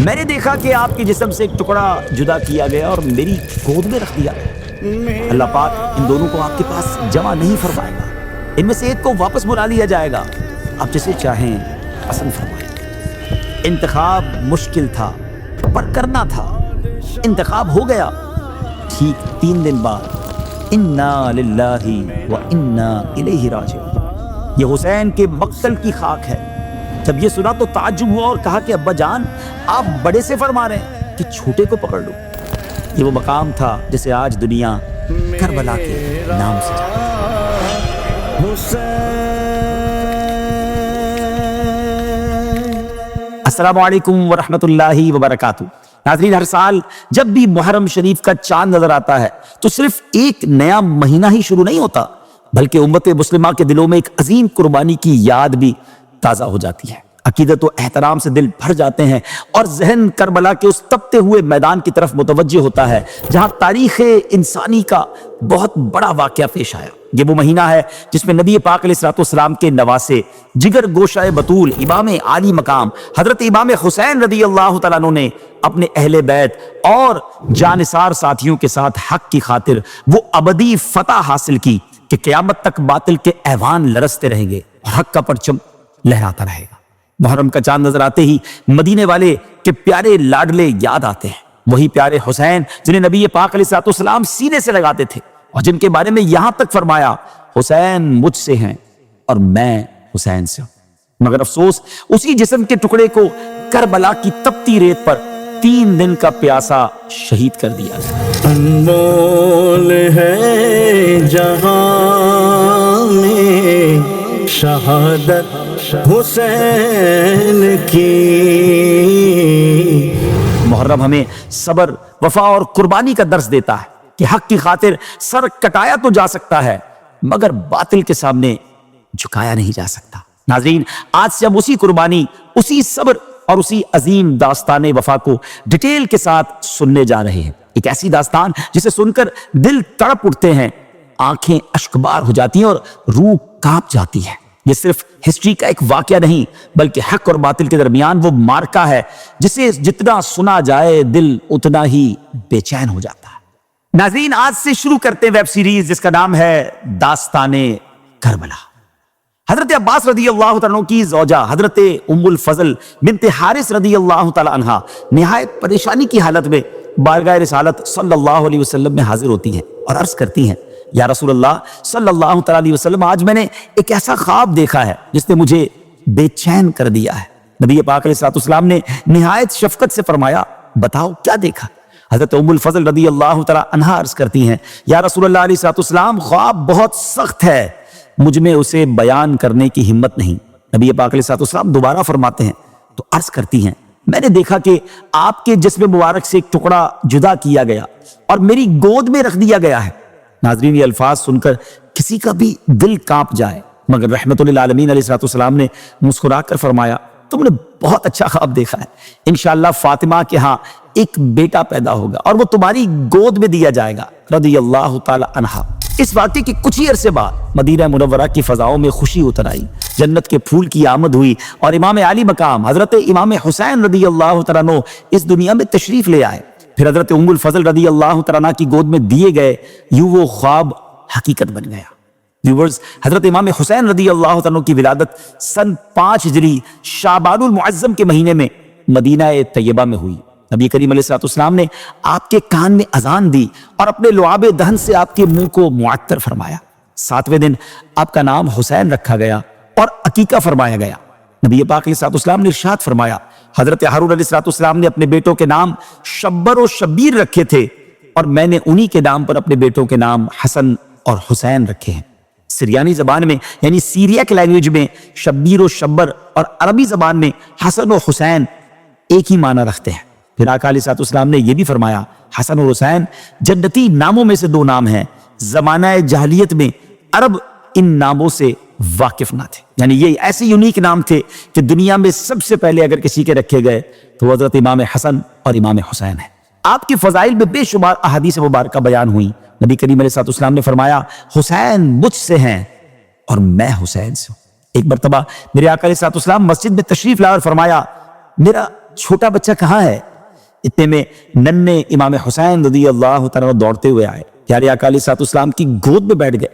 میں نے دیکھا کہ آپ کے جسم سے ایک ٹکڑا جدا کیا گیا اور میری گود میں رکھ دیا گیا۔ اللہ پاک ان دونوں کو آپ کے پاس جمع نہیں فرمائے گا، ان میں سے ایک کو واپس بلا لیا جائے گا، آپ جسے چاہیں پسند فرمائیں۔ انتخاب مشکل تھا پر کرنا تھا، انتخاب ہو گیا۔ ٹھیک 3 دن بعد انا للہ و انا الیہ راجعون، یہ حسین کے مقتل کی خاک ہے۔ جب یہ سنا تو تعجب ہوا اور کہا کہ ابا جان آپ بڑے سے فرما رہے ہیں کہ چھوٹے کو پکڑ لو۔ یہ وہ مقام تھا جسے آج دنیا کربلا کے نام سے جانتی ہے۔ السلام علیکم ورحمۃ اللہ وبرکاتہ۔ ناظرین، ہر سال جب بھی محرم شریف کا چاند نظر آتا ہے تو صرف ایک نیا مہینہ ہی شروع نہیں ہوتا، بلکہ امت مسلمہ کے دلوں میں ایک عظیم قربانی کی یاد بھی تازہ ہو جاتی ہے۔ عقیدت و احترام سے دل بھر جاتے ہیں اور ذہن کربلا کے اس تپتے ہوئے میدان کی طرف متوجہ ہوتا ہے جہاں تاریخ انسانی کا بہت بڑا واقعہ پیش آیا۔ یہ وہ مہینہ ہے جس میں نبی پاک علیہ السلام کے نواسے، جگر گوشہ بطول، امام عالی مقام حضرت امام حسین رضی اللہ تعالیٰ عنہ نے اپنے اہل بیت اور جانثار ساتھیوں کے ساتھ حق کی خاطر وہ ابدی فتح حاصل کی کہ قیامت تک باطل کے ایوان لرزتے رہیں گے اور حق کا پرچم لہراتا رہے گا۔ محرم کا چاند نظر آتے ہی مدینے والے کے پیارے لاڈلے یاد آتے ہیں، وہی پیارے حسین جنہیں نبی پاک علیہ السلام سینے سے لگاتے تھے اور جن کے بارے میں یہاں تک فرمایا حسین مجھ سے ہیں اور میں حسین سے ہوں۔ مگر افسوس اسی جسم کے ٹکڑے کو کربلا کی تپتی ریت پر 3 دن کا پیاسا شہید کر دیا گیا۔ انمول ہے جہاں میں شہادت حسین کی۔ محرم ہمیں صبر، وفا اور قربانی کا درس دیتا ہے کہ حق کی خاطر سر کٹایا تو جا سکتا ہے مگر باطل کے سامنے جھکایا نہیں جا سکتا۔ ناظرین، آج سے ہم اسی قربانی، اسی صبر اور اسی عظیم داستان وفا کو ڈیٹیل کے ساتھ سننے جا رہے ہیں۔ ایک ایسی داستان جسے سن کر دل تڑپ اٹھتے ہیں، آنکھیں اشکبار ہو جاتی ہیں اور روح کانپ جاتی ہے۔ یہ صرف ہسٹری کا ایک واقعہ نہیں بلکہ حق اور باطل کے درمیان وہ مارکا ہے جسے جتنا سنا جائے دل اتنا ہی بے چین ہو جاتا ہے۔ ناظرین، آج سے شروع کرتے ہیں ویب سیریز جس کا نام ہے داستان کربلا۔ حضرت عباس رضی اللہ تعالیٰ عنہ کی زوجہ حضرت ام الفضل بنت حارث رضی اللہ تعالیٰ عنہ نہایت پریشانی کی حالت میں بارگاہ رسالت صلی اللہ علیہ وسلم میں حاضر ہوتی ہیں اور عرض کرتی ہیں، یا رسول اللہ صلی اللہ تعالیٰ علیہ وسلم، آج میں نے ایک ایسا خواب دیکھا ہے جس نے مجھے بے چین کر دیا ہے۔ نبی پاک علیہ السلام نے نہایت شفقت سے فرمایا، بتاؤ کیا دیکھا؟ حضرت ام الفضل رضی اللہ تعالیٰ عنہ عرض کرتی ہیں، یا رسول اللہ علیہ السلام، خواب بہت سخت ہے، مجھ میں اسے بیان کرنے کی ہمت نہیں۔ نبی پاک علیہ السلام دوبارہ فرماتے ہیں تو عرض کرتی ہیں، میں نے دیکھا کہ آپ کے جسم مبارک سے ایک ٹکڑا جدا کیا گیا اور میری گود میں رکھ دیا گیا ہے۔ ناظرین، یہ الفاظ سن کر کسی کا بھی دل کانپ جائے، مگر رحمت للعالمین علیہ السلام نے مسکرا کر فرمایا، تم نے بہت اچھا خواب دیکھا ہے، انشاءاللہ فاطمہ کے ہاں ایک بیٹا پیدا ہوگا اور وہ تمہاری گود میں دیا جائے گا رضی اللہ تعالی عنہ۔ اس واقعے کے کچھ ہی عرصے بعد مدینہ منورہ کی فضاؤں میں خوشی اتر آئی، جنت کے پھول کی آمد ہوئی اور امام عالی مقام حضرت امام حسین رضی اللہ تعالیٰ عنہ اس دنیا میں تشریف لے آئے۔ پھر حضرت ام الفضل رضی اللہ تعالیٰ عنہ کی گود میں دیے گئے، یوں وہ خواب حقیقت بن گیا۔ ویورز، حضرت امام حسین رضی اللہ تعالیٰ عنہ کی ولادت سن 5 ہجری شعبان المعظم کے مہینے میں مدینہ طیبہ میں ہوئی۔ نبی کریم علیہ السلام نے آپ کے کان میں اذان دی اور اپنے لعاب دہن سے آپ کے منہ کو معطر فرمایا۔ 7ویں دن آپ کا نام حسین رکھا گیا اور عقیقہ فرمایا گیا۔ نبی پاک علیہ السلام نے ارشاد فرمایا، حضرت ہارون علیہ السلام نے اپنے بیٹوں کے نام شبر و شبیر رکھے تھے اور میں نے انہی کے نام پر اپنے بیٹوں کے نام حسن اور حسین رکھے ہیں۔ سریانی زبان میں یعنی سیریاک لینگویج میں شبیر و شبر اور عربی زبان میں حسن و حسین ایک ہی معنی رکھتے ہیں۔ پھر آقا علیہ السلام نے یہ بھی فرمایا، حسن اور حسین جنتی ناموں میں سے 2 نام ہیں۔ زمانہ جاہلیت میں عرب ان ناموں سے واقف نہ تھے، یعنی یہ ایسے یونیک نام تھے کہ دنیا میں سب سے پہلے اگر کسی کے رکھے گئے تو حضرت امام حسن اور امام حسین ہیں۔ آپ کی فضائل میں بے شمار احادیث مبارکہ بیان ہوئی۔ نبی کریم علیہ السلام نے فرمایا، حسین مجھ سے ہیں اور میں حسین سے ہوں۔ ایک مرتبہ میرے آقا علیہ السلام مسجد میں تشریف لائے اور فرمایا، میرا چھوٹا بچہ کہاں ہے؟ اتنے میں ننھے امام حسین رضی اللہ تعالیٰ دوڑتے ہوئے آئے، پیارے آقا علیہ الصلوۃ والسلام کی گود میں بیٹھ گئے۔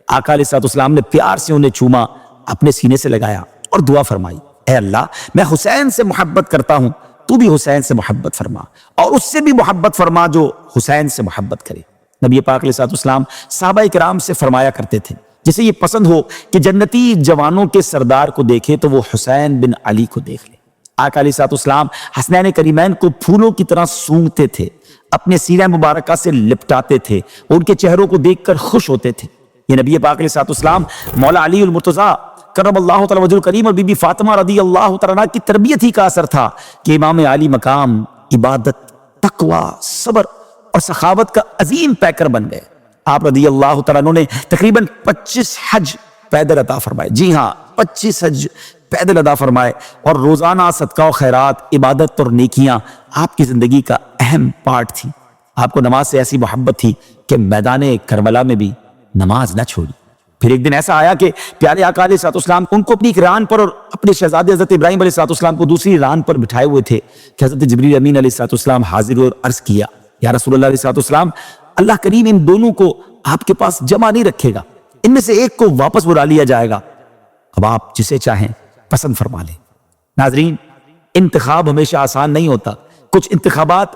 آقا علیہ الصلوۃ والسلام نے پیار سے انہیں چوما، اپنے سینے سے لگایا اور دعا فرمائی، اے اللہ میں حسین سے محبت کرتا ہوں، تو بھی حسین سے محبت فرما اور اس سے بھی محبت فرما جو حسین سے محبت کرے۔ نبی پاک علیہ الصلوۃ والسلام صحابہ کرام سے فرمایا کرتے تھے جسے یہ پسند ہو کہ جنتی جوانوں کے سردار کو دیکھے تو وہ حسین بن علی کو دیکھ لے۔ آقا علیہ الصلوۃ والسلام حسنین کریمین کو پھولوں کی طرح سونگتے تھے، اپنے سینہ مبارکہ سے لپٹاتے تھے، ان کے چہروں کو دیکھ کر خوش ہوتے تھے۔ یہ نبی پاک علیہ الصلوۃ والسلام مولا علی المرتضیٰ کرم اللہ تعالی وجہ الکریم اور بی بی فاطمہ رضی اللہ تعالیٰ عنہ کی تربیت ہی کا اثر تھا کہ امام علی مقام عبادت، تقوی، صبر اور سخاوت کا عظیم پیکر بن گئے۔ آپ رضی اللہ تعالیٰ عنہ نے تقریباً 25 حج پیدل عطا فرمائے، جی ہاں 25 حج پیدل ادا فرمائے، اور روزانہ صدقہ و خیرات، عبادت اور نیکیاں آپ کی زندگی کا اہم پارٹ تھی۔ آپ کو نماز سے ایسی محبت تھی کہ میدان کربلا میں بھی نماز نہ چھوڑی۔ پھر ایک دن ایسا آیا کہ پیارے آقا علیہ الصلوۃ والسلام ان کو اپنی ایک ران پر اور اپنے شہزادے حضرت ابراہیم علیہ الصلوۃ والسلام کو دوسری ران پر بٹھائے ہوئے تھے کہ حضرت جبریل امین علیہ الصلوۃ والسلام حاضر ہوئے اور عرض کیا، یا رسول اللہ علیہ الصلوۃ والسلام، اللہ کریم ان دونوں کو آپ کے پاس جمع نہیں رکھے گا، ان میں سے ایک کو واپس بلا لیا جائے گا، اب آپ جسے چاہیں پسند فرما لیں۔ ناظرین، انتخاب ہمیشہ آسان نہیں ہوتا، کچھ انتخابات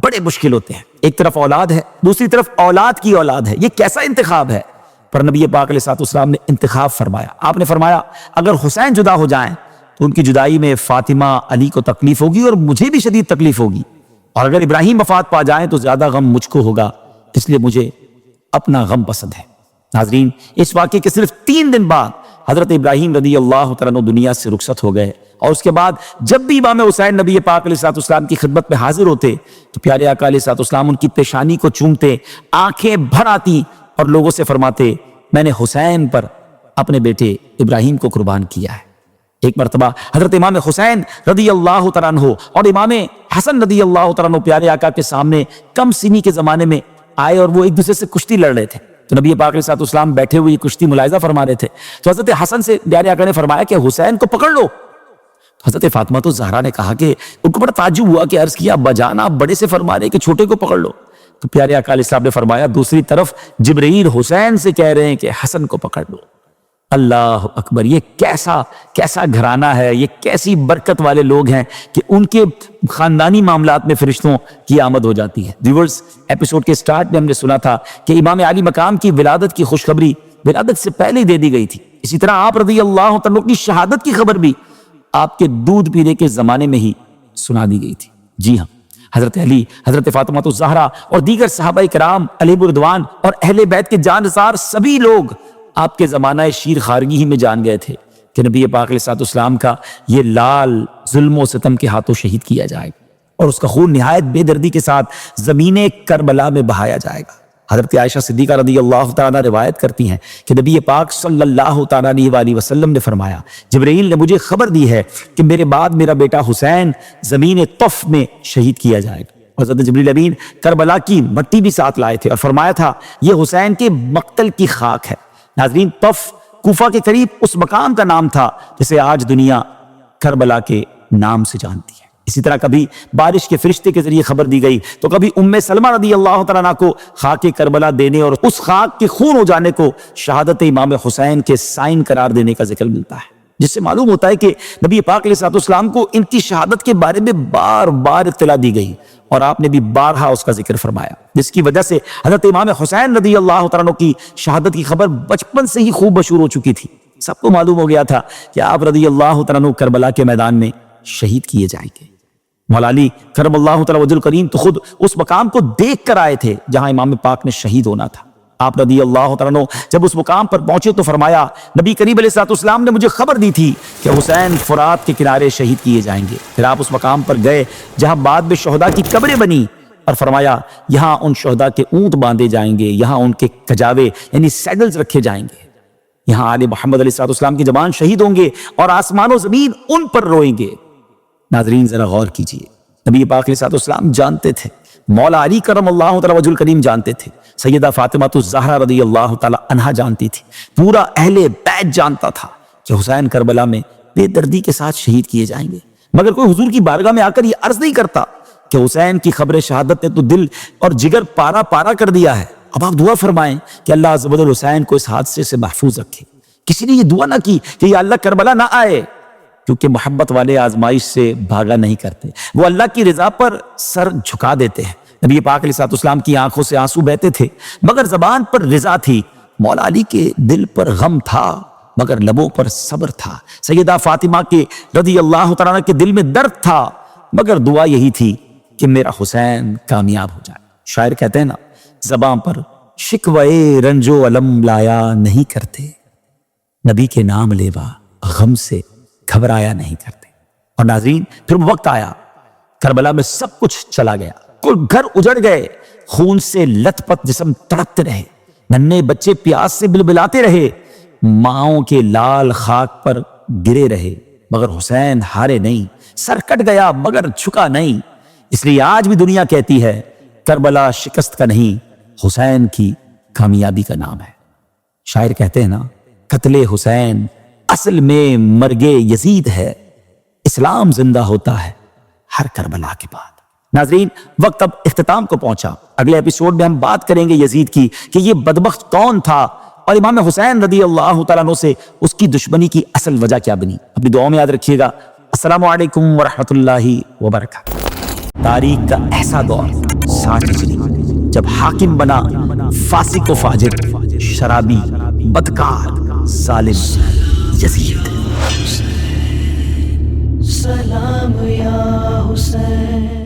بڑے مشکل ہوتے ہیں۔ ایک طرف اولاد ہے، دوسری طرف اولاد کی اولاد ہے، یہ کیسا انتخاب ہے؟ پر نبی پاک علیہ الصلوۃ والسلام نے انتخاب فرمایا۔ آپ نے فرمایا اگر حسین جدا ہو جائیں تو ان کی جدائی میں فاطمہ علی کو تکلیف ہوگی اور مجھے بھی شدید تکلیف ہوگی، اور اگر ابراہیم وفات پا جائیں تو زیادہ غم مجھ کو ہوگا، اس لیے مجھے اپنا غم پسند ہے۔ ناظرین، اس واقعے کے صرف 3 دن بعد حضرت ابراہیم رضی اللہ تعالیٰ عنہ دنیا سے رخصت ہو گئے، اور اس کے بعد جب بھی امام حسین نبی پاک علیہ الصلوۃ والسلام کی خدمت میں حاضر ہوتے تو پیارے آقا علیہ الصلوۃ والسلام ان کی پیشانی کو چومتے، آنکھیں بھر آتی اور لوگوں سے فرماتے، میں نے حسین پر اپنے بیٹے ابراہیم کو قربان کیا ہے۔ ایک مرتبہ حضرت امام حسین رضی اللہ تعالیٰ عنہ اور امام حسن رضی اللہ تعالیٰ عنہ پیارے آقا کے سامنے کم سنی کے زمانے میں آئے اور وہ ایک دوسرے سے کشتی لڑ رہے تھے، تو نبی پاک علیہ الصلوۃ والسلام بیٹھے ہوئے کشتی ملاحظہ فرما رہے تھے، تو حضرت حسن سے پیارے آقا نے فرمایا کہ حسین کو پکڑ لو۔ تو حضرت فاطمہ تو زہرا نے کہا کہ ان کو بڑا تعجب ہوا کہ عرض کیا، ابا جان آپ بڑے سے فرما رہے کہ چھوٹے کو پکڑ لو؟ تو پیارے آقا علیہ السلام نے فرمایا، دوسری طرف جبرائیل حسین سے کہہ رہے ہیں کہ حسن کو پکڑ لو۔ اللہ اکبر، یہ کیسا گھرانہ ہے، یہ کیسی برکت والے لوگ ہیں کہ ان کے خاندانی معاملات میں فرشتوں کی آمد ہو جاتی ہے۔ ویورز، ایپیسوڈ کے سٹارٹ میں ہم نے سنا تھا کہ امام علی مقام کی ولادت کی خوشخبری ولادت سے پہلے ہی دے دی گئی تھی، اسی طرح آپ رضی اللہ تعالیٰ کی شہادت کی خبر بھی آپ کے دودھ پینے کے زمانے میں ہی سنا دی گئی تھی۔ جی ہاں، حضرت علی، حضرت فاطمہ الزہرا اور دیگر صحابہ کرام علیہم الرضوان اور اہل بیت کے جانثار سبھی لوگ آپ کے زمانہ شیر خارگی ہی میں جان گئے تھے کہ نبی پاک علیہ الصلوۃ والسلام کا یہ لال ظلم و ستم کے ہاتھوں شہید کیا جائے گا، اور اس کا خون نہایت بے دردی کے ساتھ زمین کربلا میں بہایا جائے گا۔ حضرت عائشہ صدیقہ رضی اللہ تعالیٰ روایت کرتی ہیں کہ نبی پاک صلی اللہ تعالیٰ علیہ وسلم نے فرمایا، جبرائیل نے مجھے خبر دی ہے کہ میرے بعد میرا بیٹا حسین زمین طف میں شہید کیا جائے گا، اور حضرت جبرائیل امین کربلا کی مٹی بھی ساتھ لائے تھے اور فرمایا تھا یہ حسین کے مقتل کی خاک ہے۔ ناظرین، طف کوفہ کے قریب اس مقام کا نام تھا جسے آج دنیا کربلا کے نام سے جانتی ہے۔ اسی طرح کبھی بارش کے فرشتے کے ذریعے خبر دی گئی تو کبھی ام سلمہ رضی اللہ تعالیٰ عنہ کو خاک کربلا دینے اور اس خاک کے خون ہو جانے کو شہادت امام حسین کے سائن قرار دینے کا ذکر ملتا ہے، جس سے معلوم ہوتا ہے کہ نبی پاک علیہ الصلوۃ والسلام کو ان کی شہادت کے بارے میں بار بار اطلاع دی گئی اور آپ نے بھی بارہا اس کا ذکر فرمایا، جس کی وجہ سے حضرت امام حسین رضی اللہ تعالیٰ عنہ کی شہادت کی خبر بچپن سے ہی خوب مشہور ہو چکی تھی۔ سب کو معلوم ہو گیا تھا کہ آپ رضی اللہ تعالیٰ عنہ کربلا کے میدان میں شہید کیے جائیں گے۔ مولا علی کرم اللہ تعالیٰ وجہ الکریم تو خود اس مقام کو دیکھ کر آئے تھے جہاں امام پاک نے شہید ہونا تھا۔ آپ رضی اللہ تعالیٰ عنہ جب اس مقام پر پہنچے تو فرمایا، نبی کریم علیہ الصلوۃ والسلام نے مجھے خبر دی تھی کہ حسین فرات کے کنارے شہید کیے جائیں گے۔ پھر آپ اس مقام پر گئے جہاں بعد میں شہداء کی قبریں بنی اور فرمایا یہاں ان شہداء کے اونٹ باندھے جائیں گے، یہاں ان کے کجاوے یعنی سیڈلز رکھے جائیں گے، یہاں آل محمد علیہ الصلوۃ والسلام کے جوان شہید ہوں گے اور آسمان و زمین ان پر روئیں گے۔ ناظرین، ذرا غور کیجئے، نبی پاک علیہ الصلوۃ والسلام جانتے تھے، مولا علی کرم اللہ تعالیٰ وجہ الکریم جانتے تھے، سیدہ فاطمہ الزہرا رضی اللہ تعالیٰ عنہا جانتی تھی، پورا اہل بیت جانتا تھا کہ حسین کربلا میں بے دردی کے ساتھ شہید کیے جائیں گے۔ مگر کوئی حضور کی بارگاہ میں آ کر یہ عرض نہیں کرتا کہ حسین کی خبر شہادت نے تو دل اور جگر پارا پارا کر دیا ہے، اب آپ دعا فرمائیں کہ اللہ عز و جل حسین کو اس حادثے سے محفوظ رکھے۔ کسی نے یہ دعا نہ کی کہ یا اللہ کربلا نہ آئے، کیونکہ محبت والے آزمائش سے بھاگا نہیں کرتے، وہ اللہ کی رضا پر سر جھکا دیتے ہیں۔ نبی پاک علیہ السلام کی آنکھوں سے آنسو بہتے تھے مگر زبان پر رضا تھی، مولا علی کے دل پر غم تھا مگر لبوں پر صبر تھا، سیدہ فاطمہ کے رضی اللہ تعالیٰ عنہ کے دل میں درد تھا مگر دعا یہی تھی کہ میرا حسین کامیاب ہو جائے۔ شاعر کہتے ہیں نا، زبان پر شکوے رنج و علم لایا نہیں کرتے، نبی کے نام لیوا غم سے گھبرایا نہیں کرتے۔ اور ناظرین، پھر وہ وقت آیا، کربلا میں سب کچھ چلا گیا، کل گھر اجڑ گئے، خون سے لت پت جسم تڑپتے رہے، ننھے بچے پیاس سے بلبلاتے رہے، ماؤں کے لال خاک پر گرے رہے مگر حسین ہارے نہیں، سر کٹ گیا مگر جھکا نہیں۔ اس لیے آج بھی دنیا کہتی ہے کربلا شکست کا نہیں، حسین کی کامیابی کا نام ہے۔ شاعر کہتے ہیں نا، قتل حسین اصل میں مرگ یزید ہے، اسلام زندہ ہوتا ہے ہر کربلا کے بعد۔ ناظرین، وقت اب اختتام کو پہنچا، اگلے ایپیسوڈ میں ہم بات کریں گے یزید کی کہ یہ بدبخت کون تھا اور امام حسین رضی اللہ تعالیٰ عنہ سے اس کی دشمنی کی اصل وجہ کیا بنی۔ اپنی دعاؤں میں یاد رکھیے گا۔ السلام علیکم ورحمۃ اللہ وبرکاتہ۔ تاریخ کا ایسا دور 60 ہجری جب حاکم بنا فاسق و فاجر، شرابی، بدکار، ظالم یزید۔ سلام یا حسین۔